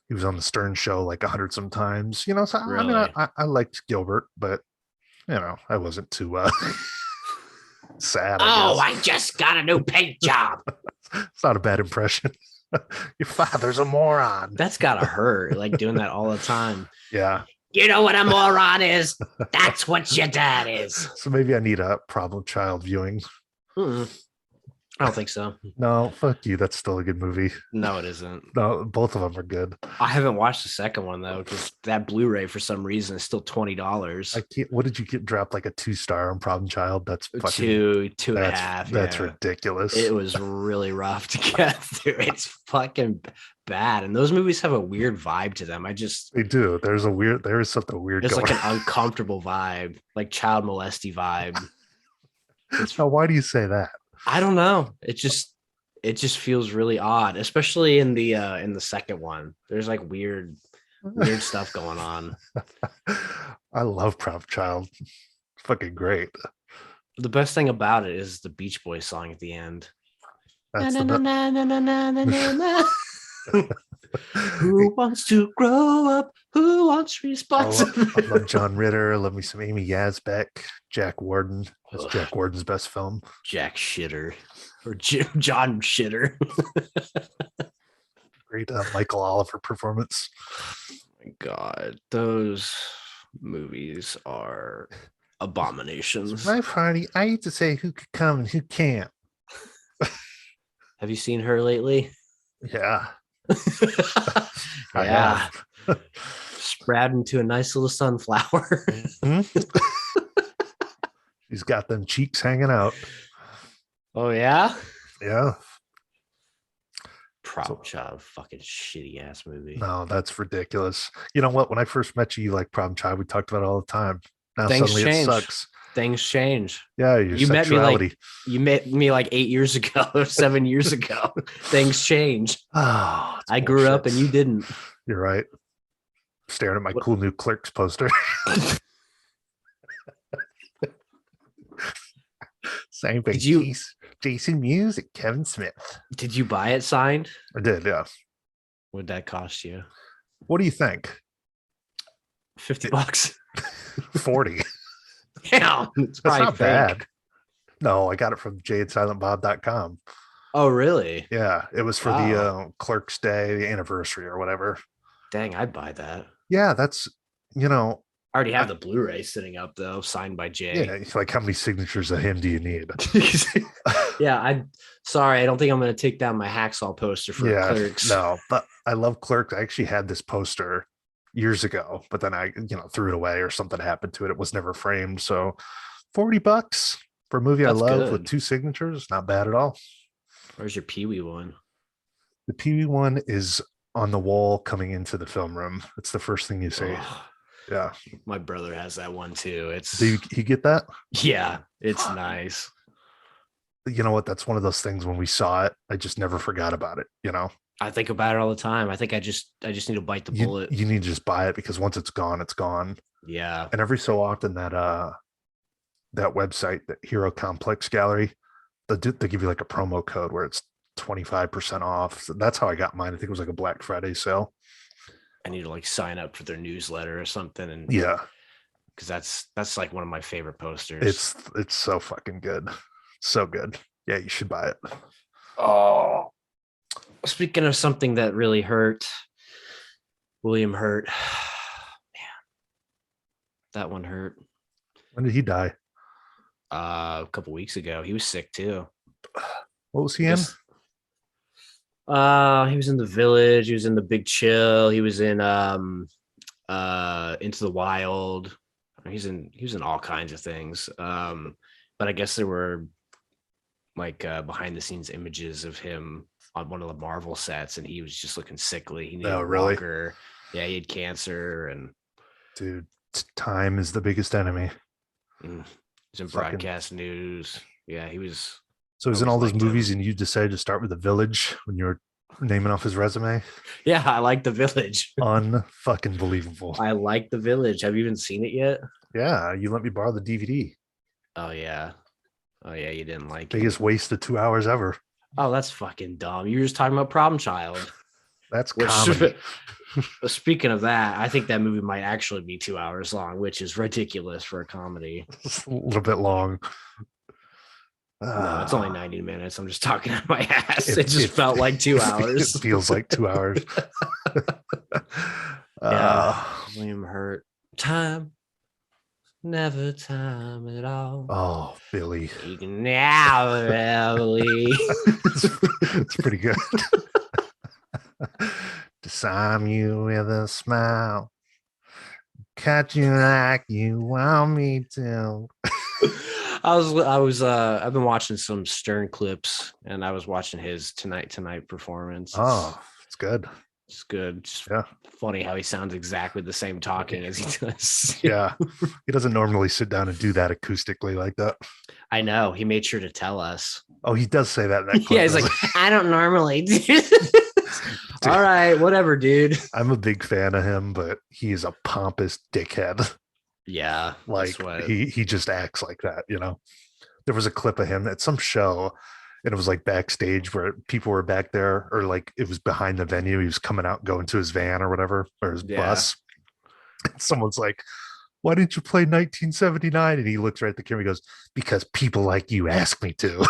he was on the Stern Show like 100 sometimes, you know. So I mean, Really? I liked Gilbert, but you know, I wasn't too sad, I Oh, guess. I just got a new paint job. It's not a bad impression. Your father's a moron. That's gotta hurt. Like doing that all the time. Yeah. You know what a moron is? That's what your dad is. So maybe I need a problem child viewing. Mm-mm. I don't think so. No, fuck you. That's still a good movie. No, it isn't. No, both of them are good. I haven't watched the second one though, because that Blu-ray for some reason is still $20. I can't. What did you get? Dropped like a 2 star on Problem Child? That's fucking. Two and a half. That's Yeah. ridiculous. It was really rough to get through. It's fucking bad. And those movies have a weird vibe to them. They do. There is something weird It's going like an uncomfortable vibe, like child molesty vibe. It's, Now, why do you say that? I don't know. It just feels really odd, especially in the second one. There's like weird stuff going on. I love Problem Child. It's fucking great. The best thing about it is the Beach Boys song at the end. That's Na, the na, best. na, na, na, na, na, na, na. Who wants to grow up? Who wants I responsibility? love John Ritter. I love me some Amy Yazbek. Jack Warden. That's Ugh. Jack Warden's best film. Jack Shitter or John Shitter. Great Michael Oliver performance. My God, those movies are abominations. My party. I used to say who could come and who can't. Have you seen her lately? Yeah, I Yeah, have. sprout into a nice little sunflower. Hmm? He's got them cheeks hanging out. Oh yeah, Yeah. Prop Child, fucking shitty ass movie. No, that's ridiculous. You know what? When I first met you, you like Problem Child. We talked about it all the time. Now Things suddenly it change. sucks. Things change. Yeah, your You met me sexuality. like you met me like 8 years ago or 7 years ago. Things change. Oh, it's I grew up bullshit. and you didn't. You're right. Staring at my What- cool new Clerks poster. Same thing. Did you- Jason Mewes and Kevin Smith. Did you buy it signed? I did, yeah. What'd that cost you? What do you think? $50. 40. Damn, it's That's probably not fake. bad. No, I got it from jadesilentbob.com. Oh, really? Yeah, it was for the Wow. Clerks Day, the anniversary or whatever. Dang, I'd buy that. Yeah, that's, you know, I already have the Blu-ray sitting up though, signed by Jay. yeah, it's like how many signatures of him do you need? Yeah, I don't think I'm gonna take down my Hacksaw poster for Yeah, Clerks. no, but I love Clerks. I actually had this poster years ago, but then I, threw it away or something happened to it. It was never framed. So $40 for a movie That's I love good. with 2 signatures, not bad at all. Where's your Pee Wee one? The Pee Wee one is on the wall coming into the film room. It's the first thing you see. Ugh, Yeah. my brother has that one too. It's Did he get that? yeah, it's nice. You know what? That's one of those things when we saw it, I just never forgot about it. I think about it all the time. I think I just need to bite the You, bullet. you need to just buy it because once it's gone, it's gone. Yeah. And every so often that website, that Hero Complex Gallery, they give you like a promo code where it's 25% off. So that's how I got mine. I think it was like a Black Friday sale. I need to like sign up for their newsletter or something. And Yeah, because that's like one of my favorite posters. it's so fucking good. So good. Yeah, you should buy it. Oh, speaking of something that really hurt, William Hurt. Man, that one hurt. When did he die? A couple weeks ago. He was sick too. What was he in? He was in The Village. He was in The Big Chill. He was in Into the Wild. He was in all kinds of things. But I guess there were like behind the scenes images of him on one of the Marvel sets, and he was just looking sickly. He needed Oh, a really? walker. Yeah, he had cancer, and Dude, time is the biggest enemy. he was in Fucking- broadcast news. Yeah, he was. So he's I in all always those liked him. movies, and you decided to start with The Village when you were naming off his resume. Yeah, I like The Village. Unfucking believable. I like The Village. Have you even seen it yet? Yeah, you let me borrow the DVD. Oh yeah. Oh yeah, you didn't like it. Biggest waste of 2 hours ever. Oh, that's fucking dumb. You were just talking about Problem Child. That's Which, comedy. speaking of that, I think that movie might actually be 2 hours long, which is ridiculous for a comedy. It's a little bit long. No, it's only 90 minutes. I'm just talking out my ass. It- It just it- felt like 2 hours. It feels like 2 hours. Yeah. William Hurt. Time. Never time at all. Oh, Billy. You can never leave. It's pretty good. Disarm you with a smile. Catch you like you want me to. I've been watching some Stern clips, and I was watching his Tonight performance. Oh, it's good. It's good. Just Yeah. funny how he sounds exactly the same talking as he does. Yeah. He doesn't normally sit down and do that acoustically like that. I know. He made sure to tell us. Oh, he does say that in that clip. Yeah, he's like, I don't normally do this. All right, whatever, dude. I'm a big fan of him, but he is a pompous dickhead. Yeah. Like he just acts like that, you know. There was a clip of him at some show, and it was like backstage where people were back there, or like it was behind the venue. He was coming out, going to his van or whatever, or his bus. And someone's like, "Why didn't you play 1979?" And he looks right at the camera. He goes, "Because people like you ask me to."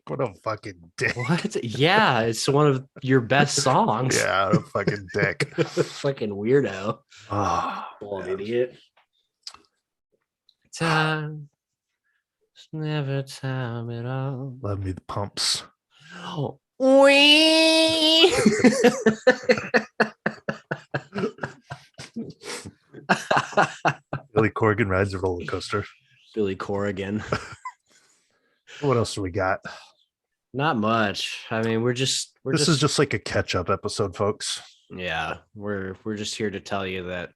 What a fucking dick. What? Yeah, it's one of your best songs. Yeah, a fucking dick. Fucking weirdo. Oh, Old idiot. Time. It's never time at all. love me the pumps. Oh. Wee. Billy Corgan rides a roller coaster. Billy Corrigan. What else do we got? Not much. I mean, this is just like a catch-up episode, folks. Yeah, we're just here to tell you that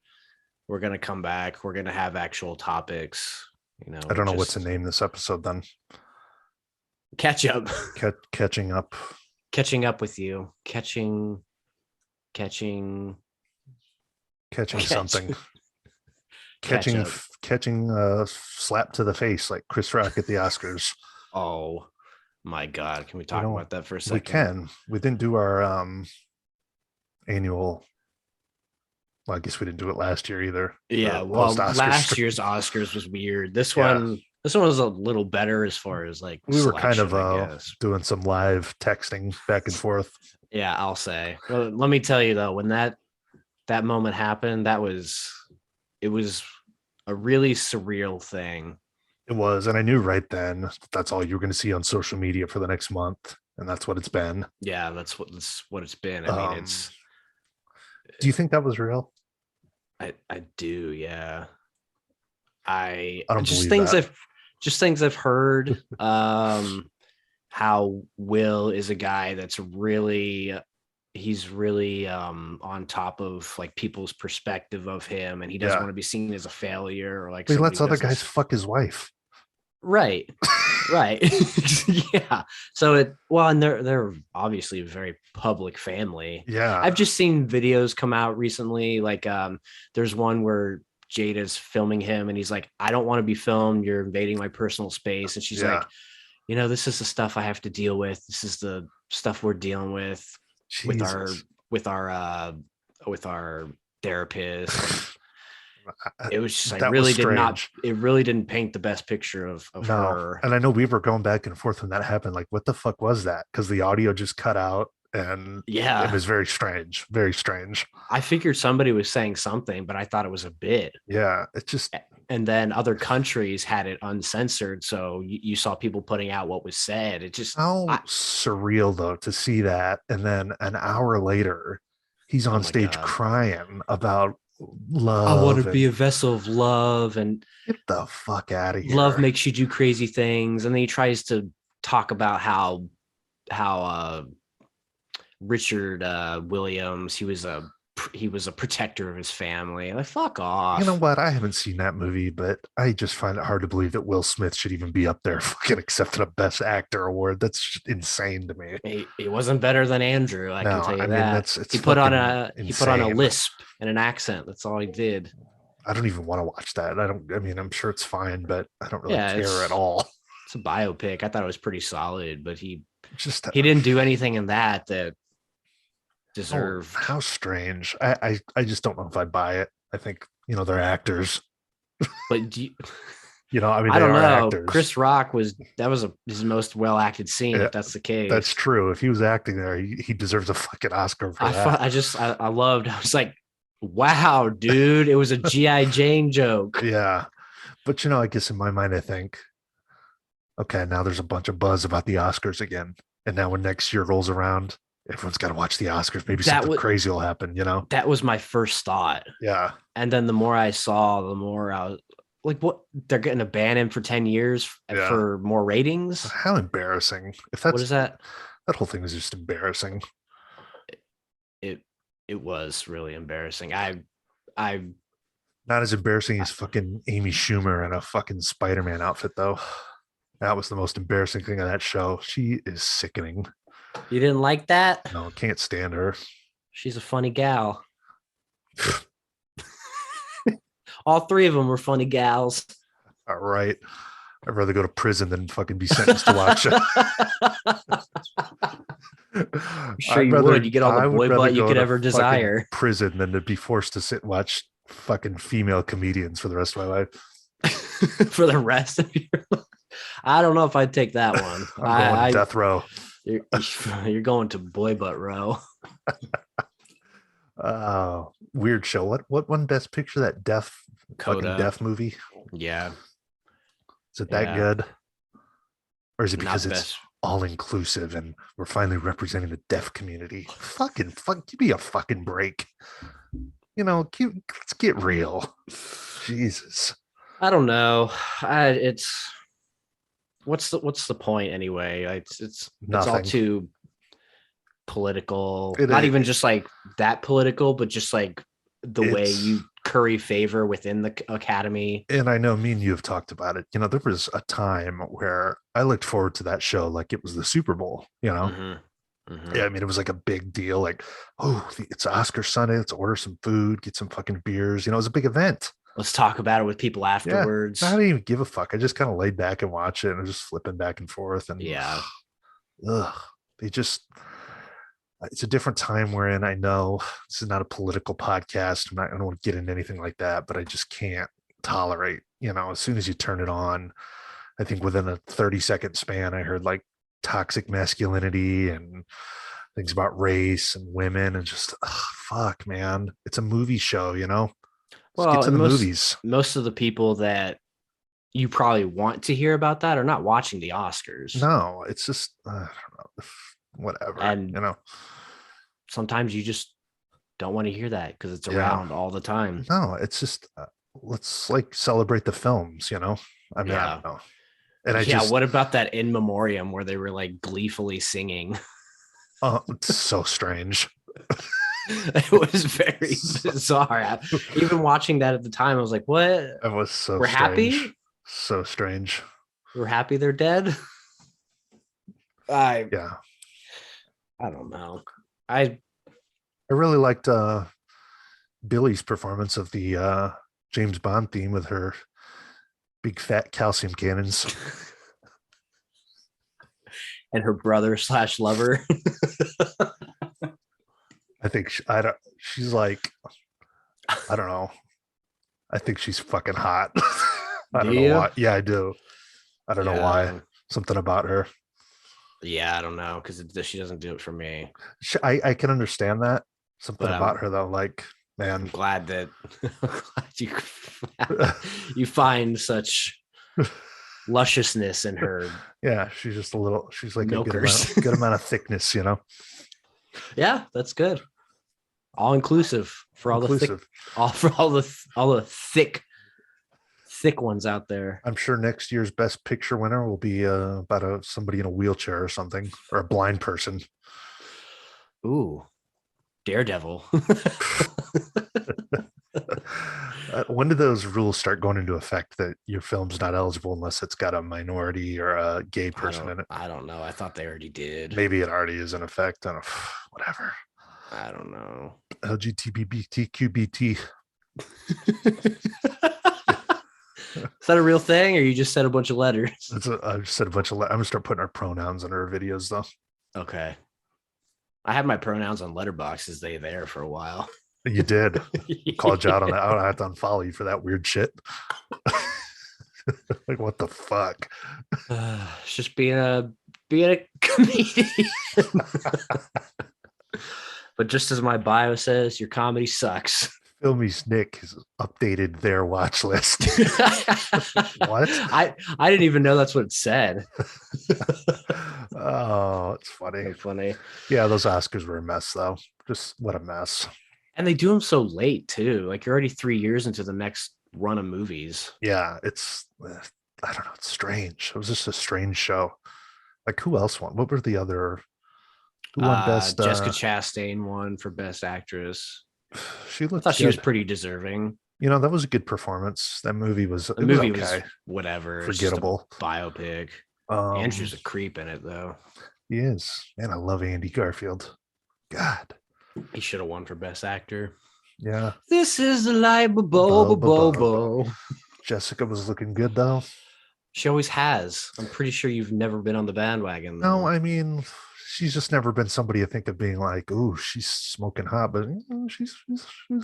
we're gonna come back. We're gonna have actual topics. You know, I don't know what to name this episode then. Catch up. Catching up. Catching up with you. Catching something. Catching a slap to the face like Chris Rock at the Oscars. Oh my God. Can we talk about that for a second? We can. We didn't do our annual. Well, I guess we didn't do it last year either. Yeah. Well, last year's Oscars was weird. This one was a little better as far as like we were kind of doing some live texting back and forth. Yeah, I'll say. Well, let me tell you though, when that moment happened, it was a really surreal thing. It was, and I knew right then that's all you were going to see on social media for the next month, and that's what it's been. Yeah, that's what it's been. I mean, do you think that was real? I do, yeah. I don't just believe things that. things I've heard. How Will is a guy that's really on top of like people's perspective of him, and he doesn't want to be seen as a failure or like he lets other guys fuck his wife. Right. Yeah. So and they're obviously a very public family. Yeah. I've just seen videos come out recently. Like there's one where Jada's filming him and he's like, I don't want to be filmed. You're invading my personal space. And she's like, you know, this is the stuff I have to deal with. This is the stuff we're dealing with with our therapist. It was just like it really didn't paint the best picture of her. And I know we were going back and forth when that happened. Like, what the fuck was that? Because the audio just cut out, and it was very strange. Very strange. I figured somebody was saying something, but I thought it was a bit. Yeah, it just. And then other countries had it uncensored, so you saw people putting out what was said. It just surreal though to see that, and then an hour later, he's on stage crying about love. I want to be a vessel of love, and get the fuck out of here. Love makes you do crazy things, and then he tries to talk about how Richard Williams, he was a protector of his family. Like, fuck off. You know what? I haven't seen that movie, but I just find it hard to believe that Will Smith should even be up there fucking accepting a Best Actor award. That's insane to me. He wasn't better than Andrew. I can tell you that. It's he put on a lisp and an accent. That's all he did. I don't even want to watch that. I mean, I'm sure it's fine, but I don't really Yeah, care at all. it's a biopic. I thought it was pretty solid, but Just he didn't do anything in that deserved. how strange. I just don't know if I buy it. I think, they're actors. But I mean, I they don't are know. actors. Chris Rock was his most well acted scene. Yeah, If that's the case, that's true. If he was acting there, he deserves a fucking Oscar for that. I loved. I was like, wow, dude, it was a GI Jane joke. Yeah. But I guess in my mind, I think, okay, now there's a bunch of buzz about the Oscars again. And now when next year rolls around, everyone's got to watch the Oscars. Maybe That something was crazy will happen. that was my first thought. Yeah. And then the more I saw, the more I was like, what? They're getting a ban in for 10 years Yeah. for more ratings? How embarrassing. If What that's is that? that whole thing is just embarrassing. It it was really embarrassing. I Not as embarrassing as fucking Amy Schumer in a fucking Spider-Man outfit, though. That was the most embarrassing thing of that show. She is sickening. You didn't like that? No, can't stand her. She's a funny gal. All three of them were funny gals. All right. I'd rather go to prison than fucking be sentenced to watch it. I'm sure you would. You get all the boy butt you could ever desire. Prison than to be forced to sit and watch fucking female comedians for the rest of my life. For the rest of your life. I don't know if I'd take that one. I'm going death row. You're going to boy butt row. Weird show. What won Best Picture? That fucking deaf movie? Yeah. Is it that good? Or is it because it's best. all inclusive and we're finally representing the deaf community? Give me a fucking break. Let's get real. Jesus. I don't know. What's the point anyway? It's all too political. Not even just like that political, but just like the way you curry favor within the Academy. And I know me and you have talked about it. There was a time where I looked forward to that show like it was the Super Bowl, Mm-hmm. Mm-hmm. Yeah, I mean, it was like a big deal. Like, oh, it's Oscar Sunday. Let's order some food, get some fucking beers. It was a big event. Let's talk about it with people afterwards. Yeah, I didn't even give a fuck. I just kind of laid back and watched it and was just flipping back and forth. And it's a different time wherein I know this is not a political podcast. I don't want to get into anything like that, but I just can't tolerate, as soon as you turn it on, I think within a 30-second span, I heard like toxic masculinity and things about race and women and just, fuck, man. It's a movie show, Well, get to the movies. Most of the people that you probably want to hear about that are not watching the Oscars. No, it's just, I don't know, whatever. And, sometimes you just don't want to hear that because it's around all the time. No, it's just, let's like celebrate the films, I mean, I don't know. And what about that In Memoriam where they were like gleefully singing? Oh, it's so strange. It was very bizarre. Even watching that at the time, I was like, what? It was so We're strange. Happy? So strange. We're happy they're dead? I don't know. I really liked Billy's performance of the James Bond theme with her big fat calcium cannons. And her brother / lover. I think she's like, I don't know. I think she's fucking hot. I don't know why. Yeah, I do. I don't know why. Something about her. Yeah, I don't know, because she doesn't do it for me. I can understand that. Something about her though, like, man. I'm glad that you find such lusciousness in her. Yeah, she's just she's like a good amount of thickness, Yeah, that's good. All inclusive for all the thick ones out there. I'm sure next year's Best Picture winner will be about somebody in a wheelchair or something, or a blind person. Ooh, Daredevil. When do those rules start going into effect that your film's not eligible unless it's got a minority or a gay person in it? I don't know. I thought they already did. Maybe it already is in effect. I don't know. Whatever. I don't know. LGBTQBT. Is that a real thing, or you just said a bunch of letters? I've said a bunch of. I'm gonna start putting our pronouns in our videos though. Okay. I had my pronouns on letterboxes. They there for a while. You did. Called you out on that. I have to unfollow you for that weird shit. Like what the fuck? It's just being a comedian. But just as my bio says, your comedy sucks. Filmy's Nick has updated their watch list. What? I didn't even know that's what it said. Oh, it's funny. So funny. Yeah, those Oscars were a mess though. Just what a mess. And they do them so late too. Like you're already 3 years into the next run of movies. Yeah, it's I don't know, it's strange. It was just a strange show. Like who else won? What were the other who won best Jessica Chastain won for best actress. She I looked thought she good. was pretty deserving. You know, that was a good performance. That movie was The movie was okay. was whatever. Forgettable. It's just a biopic. Andrew's a creep in it though. He is. Man, I love Andy Garfield. God. He should have won for best actor. Yeah. This is the life of Bobo. Jessica was looking good though. She always has. I'm pretty sure you've never been on the bandwagon. Though. No, I mean, she's just never been somebody I think of being like, "Ooh, she's smoking hot," but she's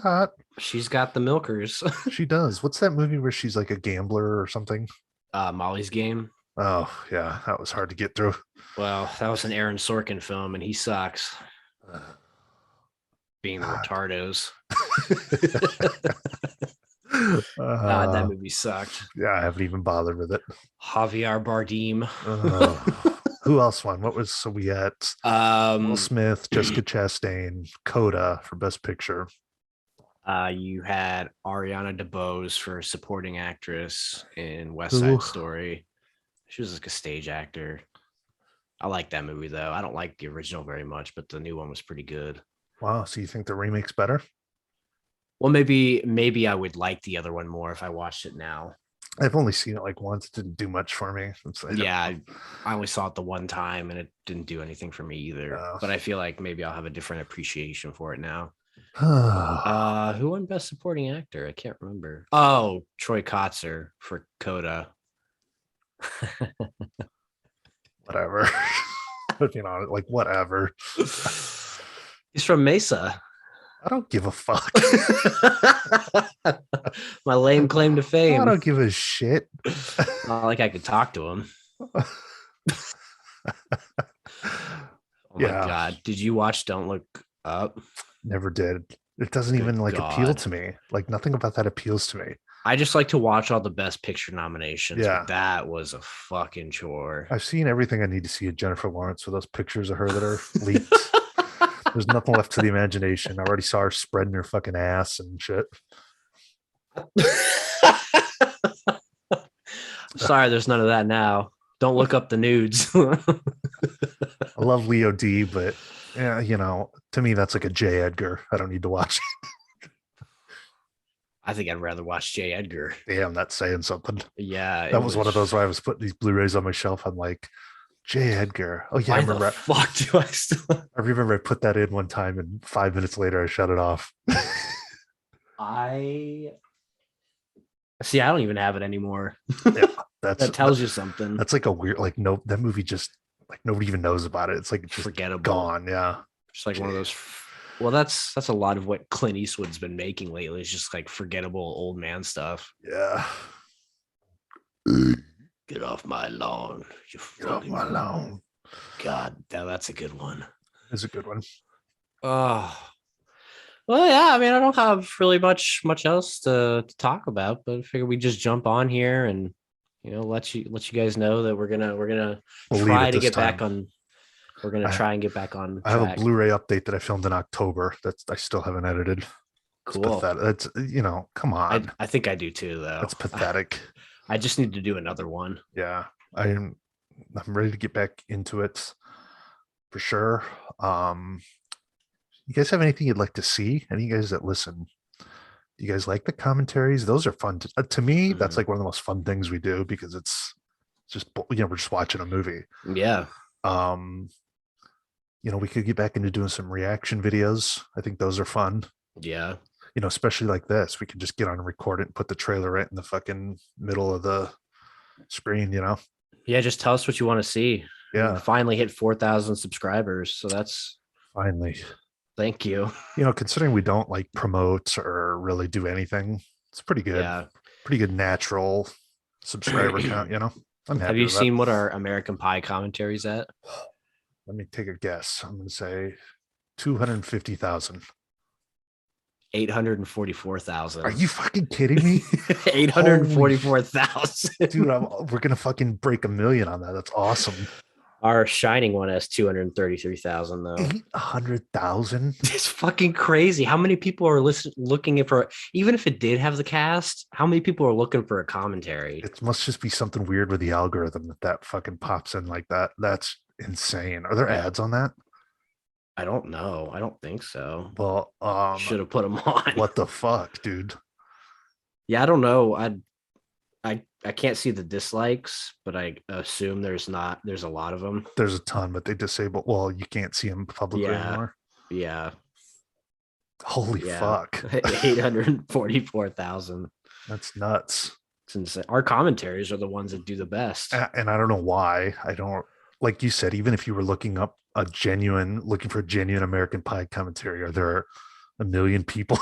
hot. She's got the milkers. She does. What's that movie where she's like a gambler or something? Molly's Game. Oh yeah, that was hard to get through. Well, that was an Aaron Sorkin film, and he sucks. Being the retardos. God, that movie sucked. Yeah, I haven't even bothered with it. Javier Bardem. Who else won? What was so we had Will Smith, Jessica Chastain, Coda for Best Picture. You had Ariana DeBose for supporting actress in West Side Story. She was like a stage actor. I like that movie though. I don't like the original very much, but the new one was pretty good. Wow. So you think the remake's better? Well, maybe I would like the other one more if I watched it now. I've only seen it like once. It didn't do much for me. I only saw it the one time and it didn't do anything for me either. No. But I feel like maybe I'll have a different appreciation for it now. Who won Best Supporting Actor? I can't remember. Oh, Troy Kotzer for Coda. Whatever. You know, like whatever. He's from Mesa. I don't give a fuck. My lame claim to fame. I don't give a shit. Not like I could talk to him. Oh my God. Did you watch Don't Look Up? Never did. It doesn't even appeal to me. Like nothing about that appeals to me. I just like to watch all the Best Picture nominations. Yeah. But that was a fucking chore. I've seen everything I need to see of Jennifer Lawrence with those pictures of her that are leaked. There's nothing left to the imagination. I already saw her spreading her fucking ass and shit. Sorry, there's none of that now. Don't look up the nudes. I love Leo D, but yeah, you know, to me that's like a J. Edgar. I don't need to watch it. I think I'd rather watch J. Edgar. Damn, that's saying something. Yeah, that was one of those where I was putting these Blu-rays on my shelf. I'm like, J. Edgar. Oh yeah, I remember. The fuck do I still? I remember I put that in one time, and 5 minutes later I shut it off. I don't even have it anymore. Yeah, that tells you something. That's like a weird, like no, that movie just like nobody even knows about it. It's like just forgettable, gone. Yeah, just like one of those. Well, that's a lot of what Clint Eastwood's been making lately. It's just like forgettable old man stuff. Yeah. Get off my lawn. Get off my lawn. God, that's a good one. It's a good one. Oh. Well, yeah. I mean, I don't have really much else to talk about, but I figure we just jump on here and let you guys know that we're gonna try to get back on. We're gonna try and get back on. I have a Blu-ray update that I filmed in October that I still haven't edited. Cool. That's come on. I think I do too, though. That's pathetic. I just need to do another one. Yeah, I'm ready to get back into it for sure. You guys have anything you'd like to see? Any of you guys that listen? Do you guys like the commentaries? Those are fun to me. That's like one of the most fun things we do because it's just we're just watching a movie. Yeah. We could get back into doing some reaction videos. I think those are fun. Yeah. especially like this, we can just get on and record it and put the trailer right in the fucking middle of the screen. Yeah, just tell us what you want to see. We Yeah, finally hit 4,000 subscribers, so that's finally. thank you. Considering we don't like promote or really do anything, it's pretty good. Yeah. Pretty good natural subscriber count. I'm Have happy you with that. seen what our American Pie commentary's at? Let me take a guess. I'm going to say 250,000. 844,000. Are you fucking kidding me? Holy 844,000. dude, we're going to fucking break 1 million on that. That's awesome. Our Shining one has 233,000 though. 800,000. It's fucking crazy. How many people are looking for, even if it did have the cast, how many people are looking for a commentary? It must just be something weird with the algorithm that fucking pops in like that. That's insane. Are there ads on that? I don't know. I don't think so. Well, Should have put them on. what the fuck, dude? Yeah, I don't know. I can't see the dislikes, but I assume there's a lot of them. There's a ton, but they disable. Well, you can't see them publicly anymore. Yeah. Holy fuck. 844,000. That's nuts. It's insane. Our commentaries are the ones that do the best. And I don't know why. I don't, like you said, even if you were looking for a genuine American Pie commentary, are there 1 million people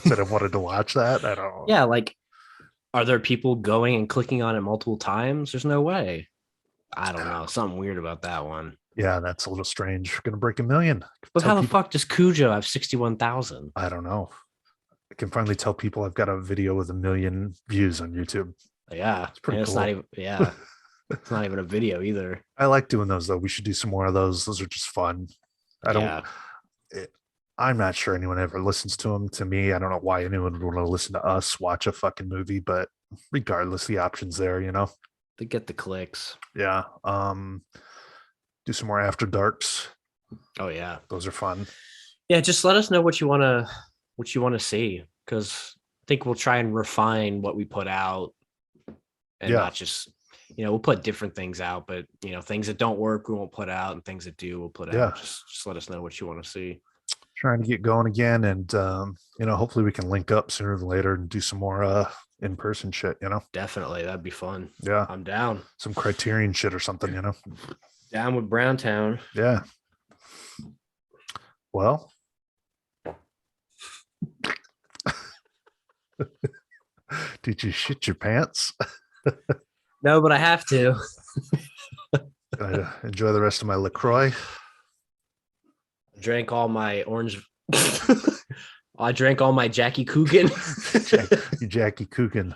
that have wanted to watch that? I don't know. Yeah, like, are there people going and clicking on it multiple times? There's no way. I don't know. Something weird about that one. Yeah, that's a little strange. We're gonna break 1 million. But how the fuck does Cujo have 61,000? I don't know. I can finally tell people I've got a video with 1 million views on YouTube. Yeah, it's pretty cool. It's not even, yeah, it's not even a video either. I like doing those though. We should do some more of those. Those are just fun. I'm not sure anyone ever listens to them. To me, I don't know why anyone would want to listen to us watch a fucking movie, but regardless, the options there. They get the clicks. Yeah. Do some more after darks. Oh yeah, those are fun. Yeah, just let us know what you want to see, because I think we'll try and refine what we put out, and not just we'll put different things out, but things that don't work we won't put out, and things that do we'll put out. Just let us know what you want to see. Trying to get going again, and hopefully we can link up sooner than later and do some more in-person shit. Definitely, that'd be fun. Yeah, I'm down. Some Criterion shit or something. Down with Browntown. Yeah. Well, did you shit your pants? No, but I have to. Enjoy the rest of my LaCroix. Drank all my orange. I drank all my Jackie Coogan. Jackie Coogan.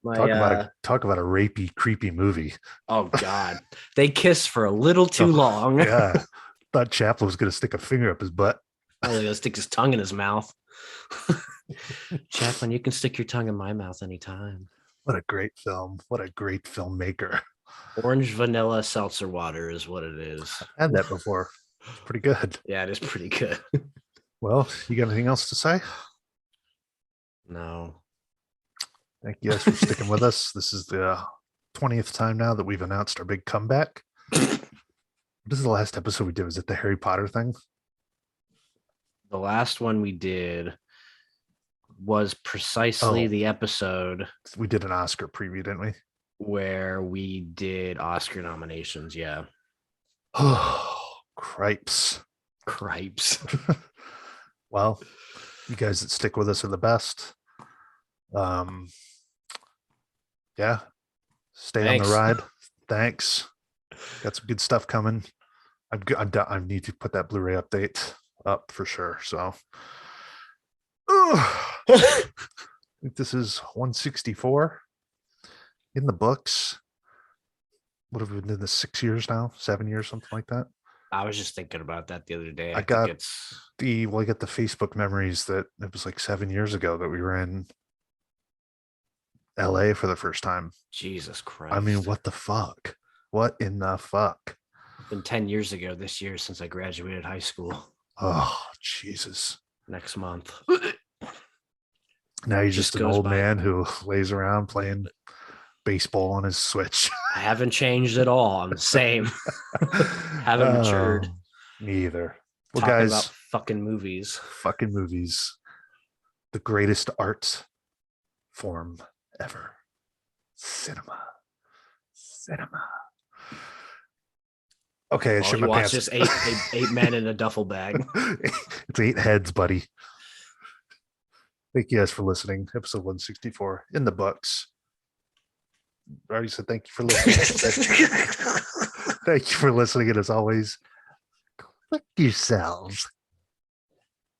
Talk about a rapey, creepy movie. Oh God, they kiss for a little too long. Yeah, thought Chaplin was gonna stick a finger up his butt. Oh, he's gonna stick his tongue in his mouth. Chaplin, you can stick your tongue in my mouth anytime. What a great film! What a great filmmaker. Orange vanilla seltzer water is what it is. I had that before. It's pretty good. Yeah, it is pretty good. Well, you got anything else to say? No. Thank you guys for sticking with us. This is the 20th time now that we've announced our big comeback. This is the last episode we did. Was it the Harry Potter thing? The last one we did was precisely the episode. We did an Oscar preview, didn't we? Where we did Oscar nominations. Yeah. Oh, cripes. Well, you guys that stick with us are the best. Yeah. Stay on the ride. Thanks. Got some good stuff coming. I need to put that Blu-ray update up for sure. So I think this is 164 in the books. What have we been doing this 6 years now? 7 years, something like that. I was just thinking about that the other day. I got the Facebook memories that it was like 7 years ago that we were in LA for the first time. Jesus Christ. I mean, what the fuck? What in the fuck? It's been 10 years ago this year since I graduated high school. Oh, Jesus. Next month. Now you're just an old man who lays around playing baseball on his Switch. I haven't changed at all. I'm the same. Haven't matured. Me either. Well, talking guys, about fucking movies. Fucking movies. the greatest art form ever. Cinema. Okay, I Well, shit you my watch pants. this eight men in a duffel bag. It's 8 heads, buddy. Thank you guys for listening. Episode 164 in the books. I already said thank you for listening. Thank you for listening. And as always, click yourselves.